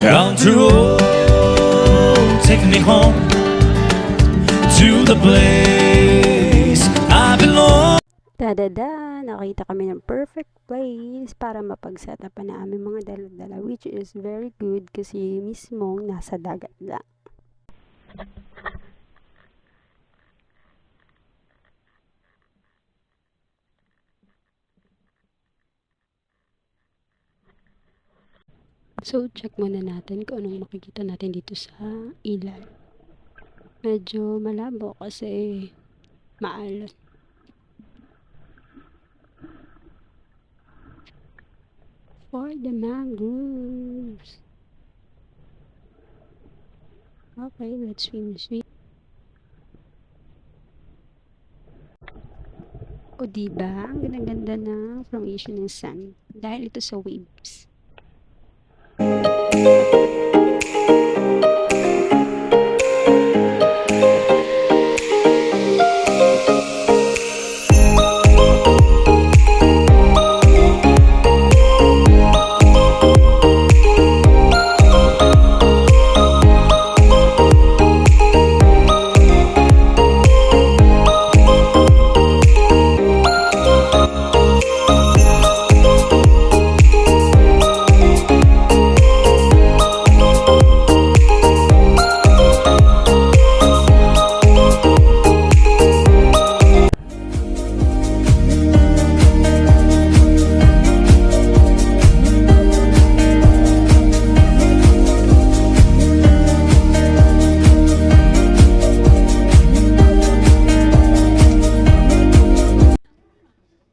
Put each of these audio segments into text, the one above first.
Country road, take me home to the place I belong. Dadada, nakita kami ng perfect place para mapag-setupan na aming mga dala-dala, which is very good kasi mismong nasa dagat lang. So, check muna natin kung anong makikita natin dito sa ilal. Medyo malabo kasi maalon. For the mangroves. Okay, let's swim. O diba, ang ganda-ganda na formation ng sun dahil ito sa waves.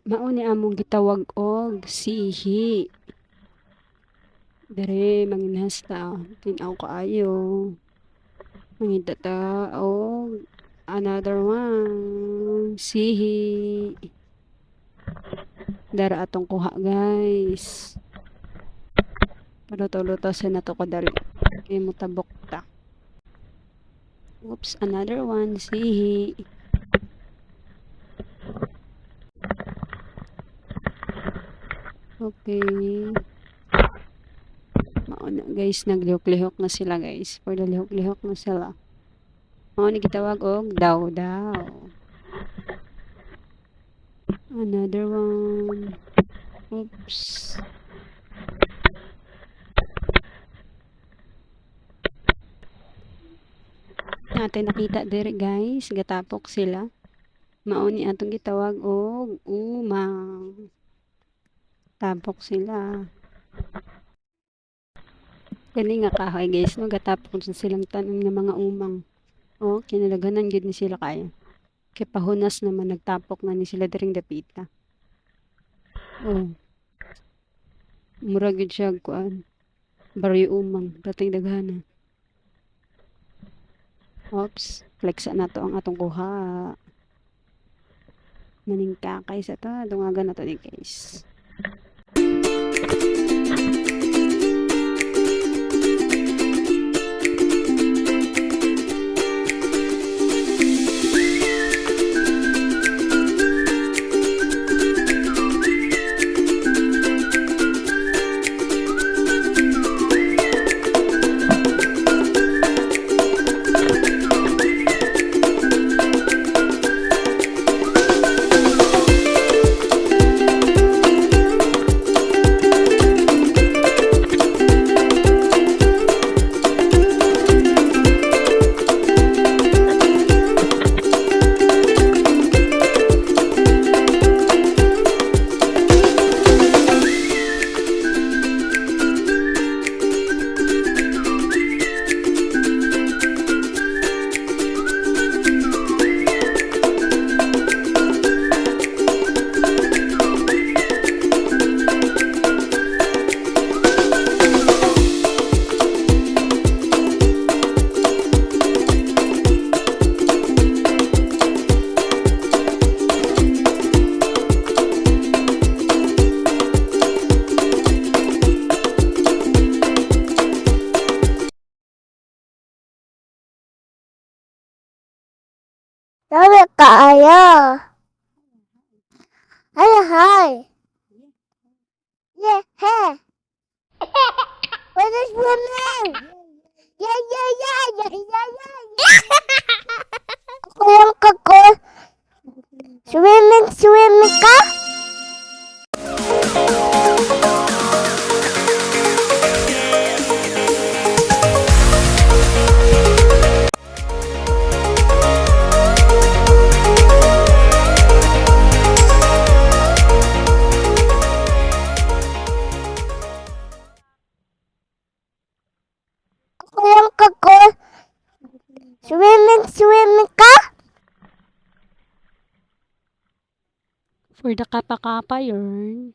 Mauni among gitawag og sihi. Dere manginhasta, tinaw kaayo. Mangita ta og another one, sihi. Dara atong kuha guys. Paluto-luto sa nato kadali. Kay mutabok ta. Oops, another one, sihi. Okay. Mauna guys, naglihok-lihok na sila guys. For the lihok-lihok na sila. Mauna gitawag og daw-daw. Another one. Oops. Natin nakita dire guys, gatapok sila. Mauni atong gitawag og umang. Tapok sila. Kani nga kahoy guys, no gatapok silang tanan nga mga umang. Oh, kinalaganan gyud ni sila kay. Kay pahunas naman nagtapok na ni sila diring dapita. Oh. Mura gyud siya kuan. Baryo umang dating daghana. Oops, flexa na to ang atong kuha. Maningkakay sa ta, dungagan na to ni guys. Dami kaayo. Hi, hi. Yeah, hey. What is swimming? Yeah, yeah, yeah, yeah, yeah, yeah. Ako lang kako. Swimming, swimming ka? Ako lang kako. Swimming, swimming ka? For the kapa-kapa yun.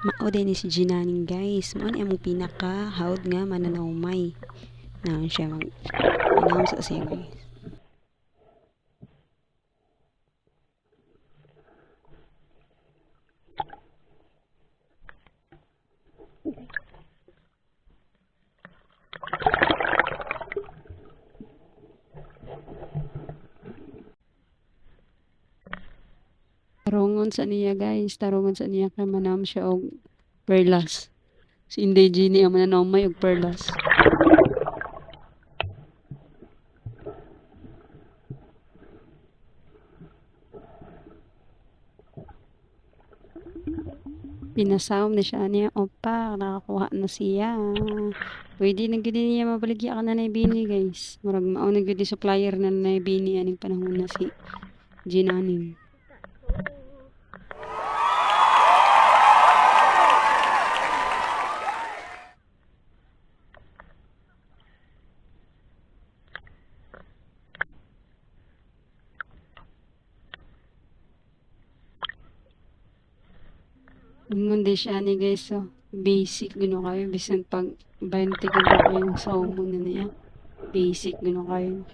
Mao din ni si Ginaning guys. Mao ni among pinaka hawd nga mananawmay. Na siya mag announce sa siya guys. Tarungon sa niya guys. Tarungon sa niya kay manam siya og perlas. Si Inday Gini ang mananawmay og perlas. Pinasawom na siya niya. Opa, nakakuha na siya. Pwede na gud niya mabaligya ka na naibini guys. Murag mao na gud supplier na naibini aning panahon na si Ginaning. Ingon di siya ni guys, so basic gano kayo bisan pag 20 gano kayo sa umo na niya. Basic gano kayo.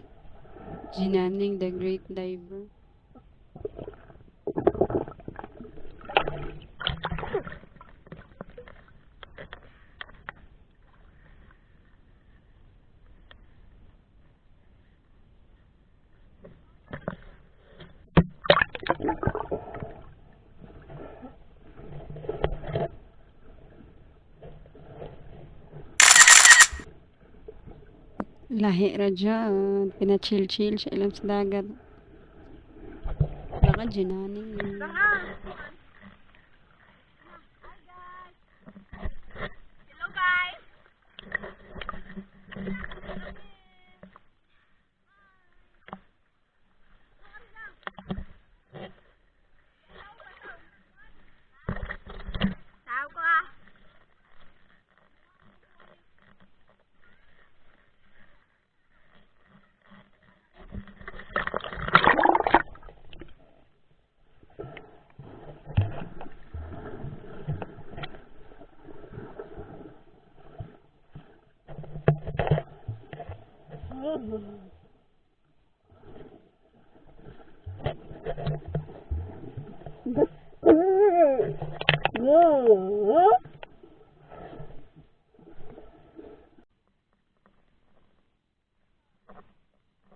Ginaning the great diver. Lahi ra dyan. Pina-chill-chill siya ilang sa dagat. Baka Ginaning.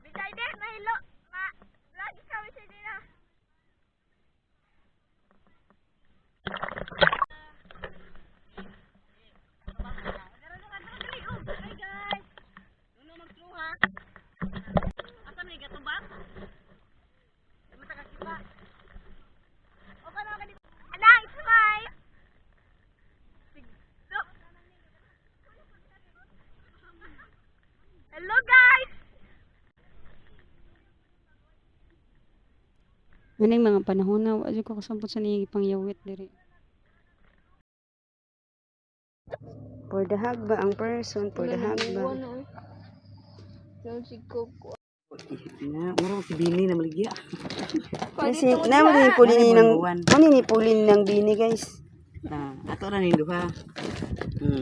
Bisayde, mahilo. Lagi kami sa dina. Anang, smile! Hello guys! Maning mga panahon na wala ko kasampot sa niya ipangyawit diri. For the hagba, ang person, for the hagba. Murang si Bini na maligya. Kasi, maninipulin ng bini, guys. Ato na ni duha.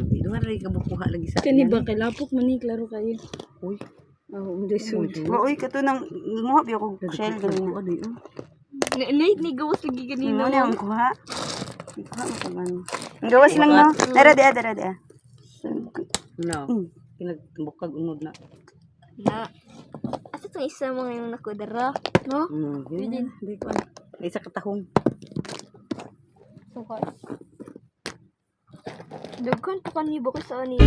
Duha na rin kabukuha lagi sa Kani ba kay lapok man ni klaro kayo. Uy. Hindi sud. Uy, kato nang, muha biya ko shell ganina. Late ni gawas lagi Ano kanina. na ang kuha? Kuha mo ka man. Ang gawas lang, no? Dara, dara. No. Kinagbukag unod na. Na. Asa tong isa mo ngayong nakudara, no? Yun. Di ko. Isa katahong. Sukat. Daghan pa kanibo ko sa ani.